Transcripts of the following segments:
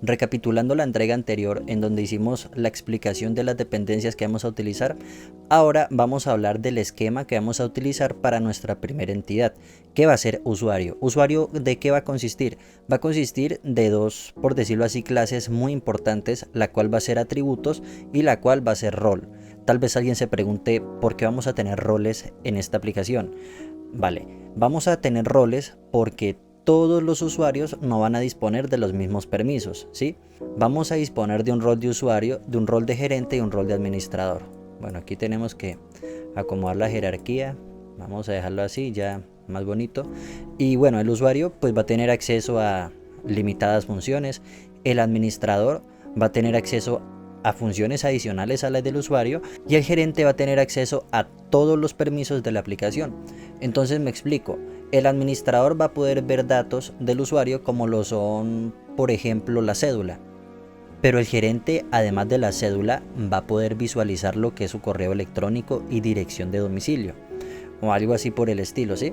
Recapitulando la entrega anterior en donde hicimos la explicación de las dependencias que vamos a utilizar, ahora vamos a hablar del esquema que vamos a utilizar para nuestra primera entidad, que va a ser usuario. ¿Usuario de qué va a consistir? Va a consistir de dos, por decirlo así, clases muy importantes, la cual va a ser atributos y la cual va a ser rol. Tal vez alguien se pregunte por qué vamos a tener roles en esta aplicación. Vale, vamos a tener roles porque todos los usuarios no van a disponer de los mismos permisos, ¿sí? Vamos a disponer de un rol de usuario, de un rol de gerente y un rol de administrador. Bueno, aquí tenemos que acomodar la jerarquía, vamos a dejarlo así, ya más bonito. Y bueno, el usuario pues va a tener acceso a limitadas funciones, el administrador va a tener acceso a funciones adicionales a las del usuario y el gerente va a tener acceso a todos los permisos de la aplicación. Entonces me explico, el administrador va a poder ver datos del usuario como lo son, por ejemplo, la cédula. Pero el gerente, además de la cédula, va a poder visualizar lo que es su correo electrónico y dirección de domicilio, o algo así por el estilo, ¿sí?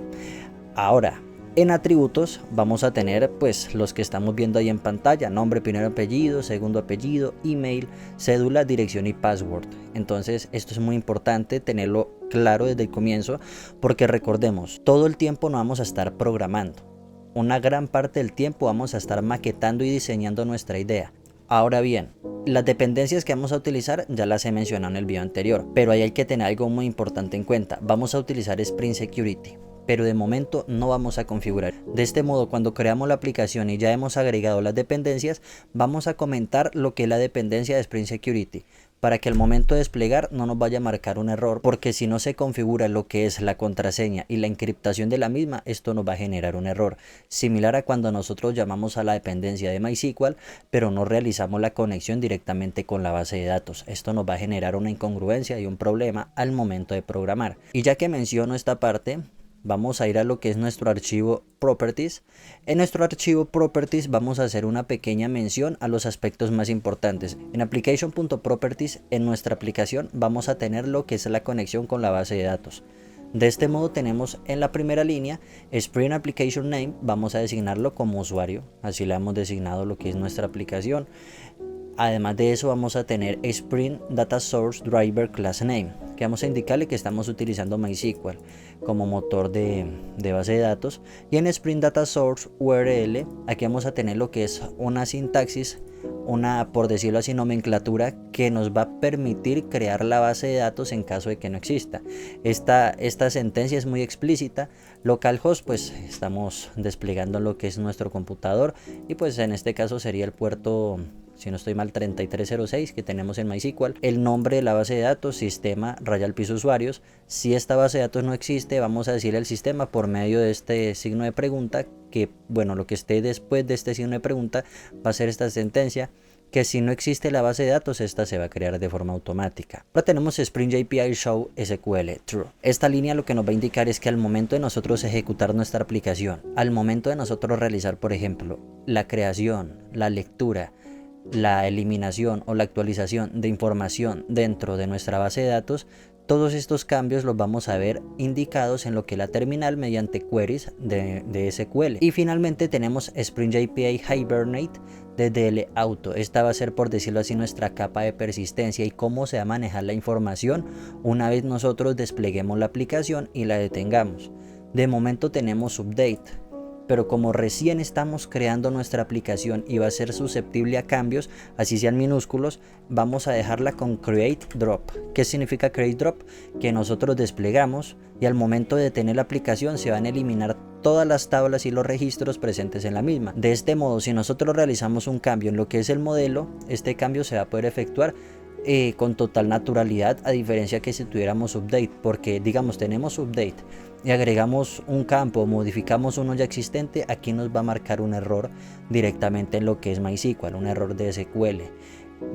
Ahora, en atributos vamos a tener pues los que estamos viendo ahí en pantalla: nombre, primer apellido, segundo apellido, email, cédula, dirección y password. Entonces esto es muy importante tenerlo claro desde el comienzo, porque recordemos, todo el tiempo no vamos a estar programando. Una gran parte del tiempo vamos a estar maquetando y diseñando nuestra idea. Ahora bien, las dependencias que vamos a utilizar ya las he mencionado en el video anterior, pero ahí hay que tener algo muy importante en cuenta. Vamos a utilizar Spring Security, pero de momento no vamos a configurar. De este modo, cuando creamos la aplicación y ya hemos agregado las dependencias, vamos a comentar lo que es la dependencia de Spring Security, para que al momento de desplegar no nos vaya a marcar un error, porque si no se configura lo que es la contraseña y la encriptación de la misma, esto nos va a generar un error, similar a cuando nosotros llamamos a la dependencia de MySQL, pero no realizamos la conexión directamente con la base de datos. Esto nos va a generar una incongruencia y un problema al momento de programar. Y ya que menciono esta parte, vamos a ir a lo que es nuestro archivo Properties. En nuestro archivo Properties vamos a hacer una pequeña mención a los aspectos más importantes. En application.properties, en nuestra aplicación, vamos a tener lo que es la conexión con la base de datos. De este modo tenemos en la primera línea Spring Application Name, vamos a designarlo como usuario, así le hemos designado lo que es nuestra aplicación. Además de eso vamos a tener Spring Data Source Driver Class Name, que vamos a indicarle que estamos utilizando MySQL como motor de base de datos. Y en Spring Data Source URL, aquí vamos a tener lo que es una sintaxis, una, por decirlo así, nomenclatura que nos va a permitir crear la base de datos en caso de que no exista. Esta sentencia es muy explícita. Localhost, pues estamos desplegando lo que es nuestro computador y pues en este caso sería el puerto, si no estoy mal, 3306 que tenemos en MySQL. El nombre de la base de datos, sistema _ usuarios. Si esta base de datos no existe, vamos a decirle al sistema por medio de este signo de pregunta que, bueno, lo que esté después de este signo de pregunta va a ser esta sentencia, que si no existe la base de datos, esta se va a crear de forma automática. Ahora tenemos Spring API Show SQL True. Esta línea lo que nos va a indicar es que al momento de nosotros ejecutar nuestra aplicación, al momento de nosotros realizar, por ejemplo, la creación, la lectura, la eliminación o la actualización de información dentro de nuestra base de datos, todos estos cambios los vamos a ver indicados en lo que es la terminal mediante queries de SQL. Y finalmente tenemos Spring API Hibernate de DL Auto. Esta va a ser, por decirlo así, nuestra capa de persistencia y cómo se va a manejar la información una vez nosotros despleguemos la aplicación y la detengamos. De momento tenemos Update, pero como recién estamos creando nuestra aplicación y va a ser susceptible a cambios, así sean minúsculos, vamos a dejarla con Create Drop. ¿Qué significa Create Drop? Que nosotros desplegamos y al momento de tener la aplicación se van a eliminar todas las tablas y los registros presentes en la misma. De este modo, si nosotros realizamos un cambio en lo que es el modelo, este cambio se va a poder efectuar con total naturalidad, a diferencia que si tuviéramos update, porque digamos tenemos update y agregamos un campo, modificamos uno ya existente, aquí nos va a marcar un error directamente en lo que es MySQL, un error de SQL.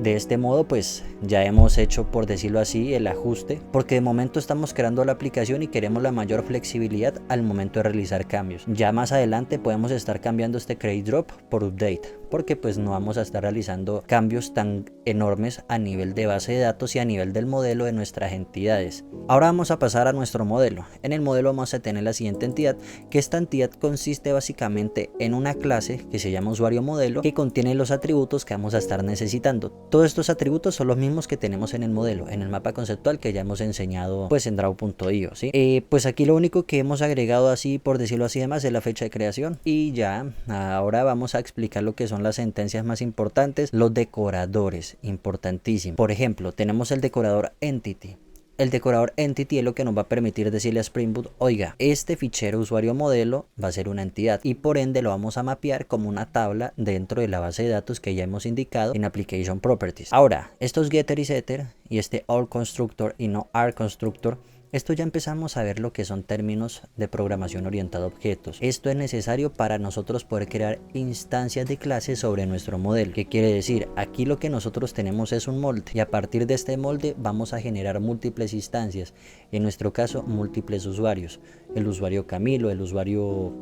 De este modo pues ya hemos hecho, por decirlo así, el ajuste, porque de momento estamos creando la aplicación y queremos la mayor flexibilidad al momento de realizar cambios. Ya más adelante podemos estar cambiando este create drop por update, porque pues no vamos a estar realizando cambios tan enormes a nivel de base de datos y a nivel del modelo de nuestras entidades. Ahora vamos a pasar a nuestro modelo. En el modelo vamos a tener la siguiente entidad, que esta entidad consiste básicamente en una clase que se llama usuario modelo, que contiene los atributos que vamos a estar necesitando. Todos estos atributos son los mismos que tenemos en el modelo, en el mapa conceptual que ya hemos enseñado pues en Draw.io, ¿sí? Pues aquí lo único que hemos agregado así, por decirlo así demás, es la fecha de creación. Y ya, ahora vamos a explicar lo que son las sentencias más importantes, los decoradores, importantísimo. Por ejemplo, tenemos el decorador entity. El decorador entity es lo que nos va a permitir decirle a Spring Boot, oiga, este fichero usuario modelo va a ser una entidad y por ende lo vamos a mapear como una tabla dentro de la base de datos que ya hemos indicado en Application Properties. Ahora, estos getter y setter y este all constructor y no are constructor, esto ya empezamos a ver lo que son términos de programación orientada a objetos. Esto es necesario para nosotros poder crear instancias de clases sobre nuestro modelo. ¿Qué quiere decir? Aquí lo que nosotros tenemos es un molde y a partir de este molde vamos a generar múltiples instancias. En nuestro caso, múltiples usuarios. El usuario Camilo, el usuario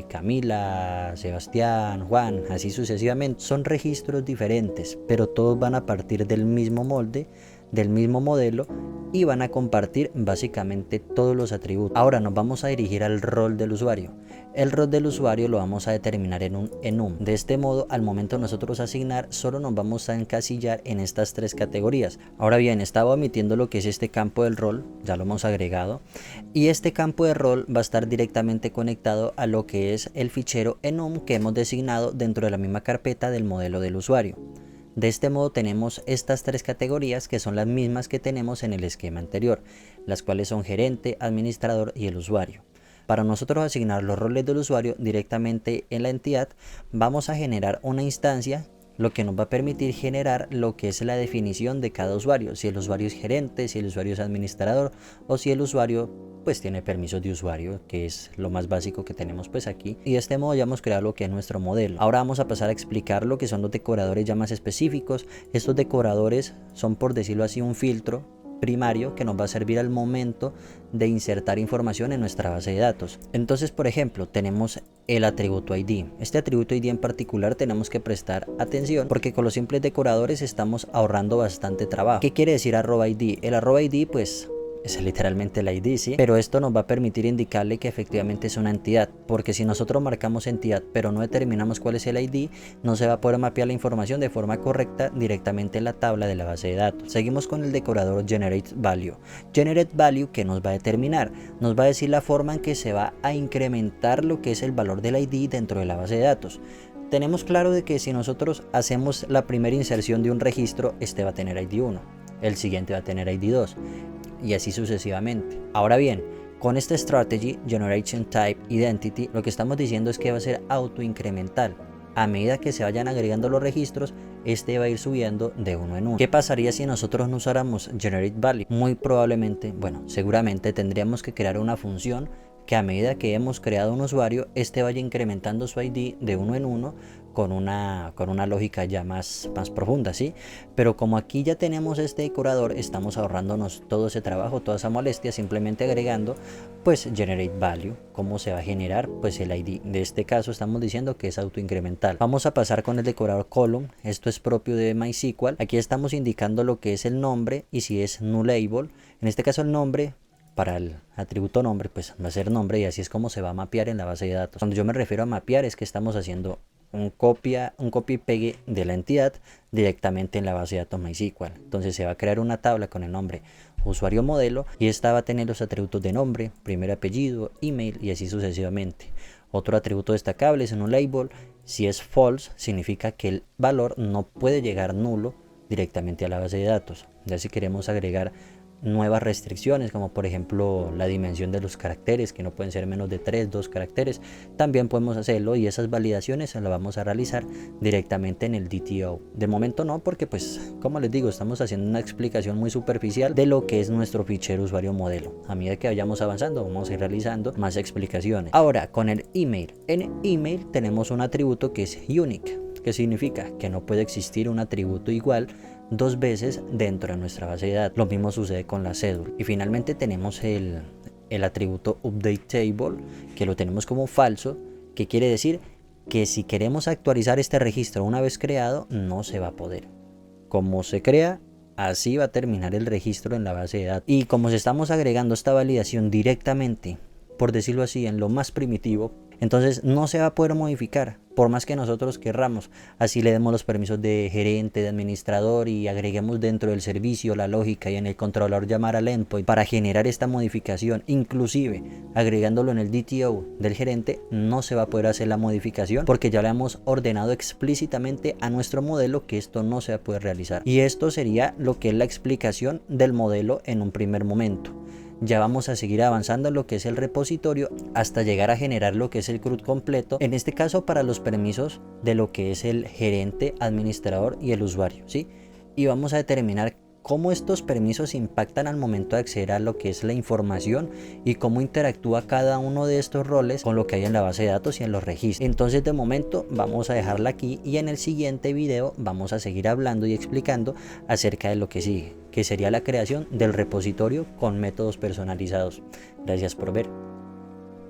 Camila, Sebastián, Juan, así sucesivamente. Son registros diferentes, pero todos van a partir del mismo molde, del mismo modelo y van a compartir básicamente todos los atributos. Ahora nos vamos a dirigir al rol del usuario. El rol del usuario lo vamos a determinar en un enum. De este modo, al momento de nosotros asignar, solo nos vamos a encasillar en estas tres categorías. Ahora bien, estaba omitiendo lo que es este campo del rol, ya lo hemos agregado, y este campo de rol va a estar directamente conectado a lo que es el fichero enum que hemos designado dentro de la misma carpeta del modelo del usuario. De este modo tenemos estas tres categorías que son las mismas que tenemos en el esquema anterior, las cuales son gerente, administrador y el usuario. Para nosotros asignar los roles del usuario directamente en la entidad, vamos a generar una instancia, lo que nos va a permitir generar lo que es la definición de cada usuario, si el usuario es gerente, si el usuario es administrador o si el usuario pues tiene permisos de usuario, que es lo más básico que tenemos pues aquí. Y de este modo ya hemos creado lo que es nuestro modelo. Ahora vamos a pasar a explicar lo que son los decoradores ya más específicos. Estos decoradores son, por decirlo así, un filtro primario que nos va a servir al momento de insertar información en nuestra base de datos. Entonces, por ejemplo, tenemos el atributo ID. Este atributo ID en particular tenemos que prestar atención porque con los simples decoradores estamos ahorrando bastante trabajo. ¿Qué quiere decir @ID? El @ID pues es literalmente el ID, ¿sí? Pero esto nos va a permitir indicarle que efectivamente es una entidad, porque si nosotros marcamos entidad pero no determinamos cuál es el ID, no se va a poder mapear la información de forma correcta directamente en la tabla de la base de datos. Seguimos con el decorador Generate Value. Generate Value, ¿qué nos va a determinar? Nos va a decir la forma en que se va a incrementar lo que es el valor del ID dentro de la base de datos. Tenemos claro de que si nosotros hacemos la primera inserción de un registro, este va a tener ID 1, el siguiente va a tener ID 2 y así sucesivamente. Ahora bien, con esta strategy, Generation Type Identity, lo que estamos diciendo es que va a ser autoincremental. A medida que se vayan agregando los registros, este va a ir subiendo de uno en uno. ¿Qué pasaría si nosotros no usáramos Generate Value? Muy probablemente, bueno, seguramente tendríamos que crear una función que a medida que hemos creado un usuario, este vaya incrementando su ID de uno en uno con una lógica ya más profunda, ¿sí? Pero como aquí ya tenemos este decorador, estamos ahorrándonos todo ese trabajo, toda esa molestia, simplemente agregando pues Generate Value. ¿Cómo se va a generar? Pues el ID. De este caso estamos diciendo que es autoincremental. Vamos a pasar con el decorador Column. Esto es propio de MySQL. Aquí estamos indicando lo que es el nombre y si es nullable. En este caso el nombre, para el atributo nombre, pues va a ser nombre y así es como se va a mapear en la base de datos. Cuando yo me refiero a mapear es que estamos haciendo un copia y pegue de la entidad directamente en la base de datos MySQL. Entonces se va a crear una tabla con el nombre usuario modelo y esta va a tener los atributos de nombre, primer apellido, email y así sucesivamente. Otro atributo destacable es un label. Si es false, significa que el valor no puede llegar nulo directamente a la base de datos. Ya si queremos agregar nuevas restricciones, como por ejemplo la dimensión de los caracteres, que no pueden ser menos de 2 caracteres, también podemos hacerlo y esas validaciones las vamos a realizar directamente en el DTO. De momento no, porque pues como les digo, estamos haciendo una explicación muy superficial de lo que es nuestro fichero usuario modelo. A medida que vayamos avanzando vamos a ir realizando más explicaciones. Ahora con el email, en email tenemos un atributo que es unique, que significa que no puede existir un atributo igual dos veces dentro de nuestra base de datos. Lo mismo sucede con la cédula. Y finalmente tenemos el atributo update table, que lo tenemos como falso, que quiere decir que si queremos actualizar este registro una vez creado, no se va a poder. Como se crea, así va a terminar el registro en la base de datos. Y como si estamos agregando esta validación directamente, por decirlo así, en lo más primitivo, entonces no se va a poder modificar, por más que nosotros querramos. Así le demos los permisos de gerente, de administrador y agreguemos dentro del servicio la lógica y en el controlador llamar al endpoint para generar esta modificación, inclusive agregándolo en el DTO del gerente, no se va a poder hacer la modificación porque ya le hemos ordenado explícitamente a nuestro modelo que esto no se va a poder realizar. Y esto sería lo que es la explicación del modelo en un primer momento. Ya vamos a seguir avanzando en lo que es el repositorio hasta llegar a generar lo que es el CRUD completo, en este caso para los permisos de lo que es el gerente, administrador y el usuario, ¿sí? Y vamos a determinar cómo estos permisos impactan al momento de acceder a lo que es la información y cómo interactúa cada uno de estos roles con lo que hay en la base de datos y en los registros. Entonces de momento vamos a dejarla aquí y en el siguiente video vamos a seguir hablando y explicando acerca de lo que sigue, que sería la creación del repositorio con métodos personalizados. Gracias por ver.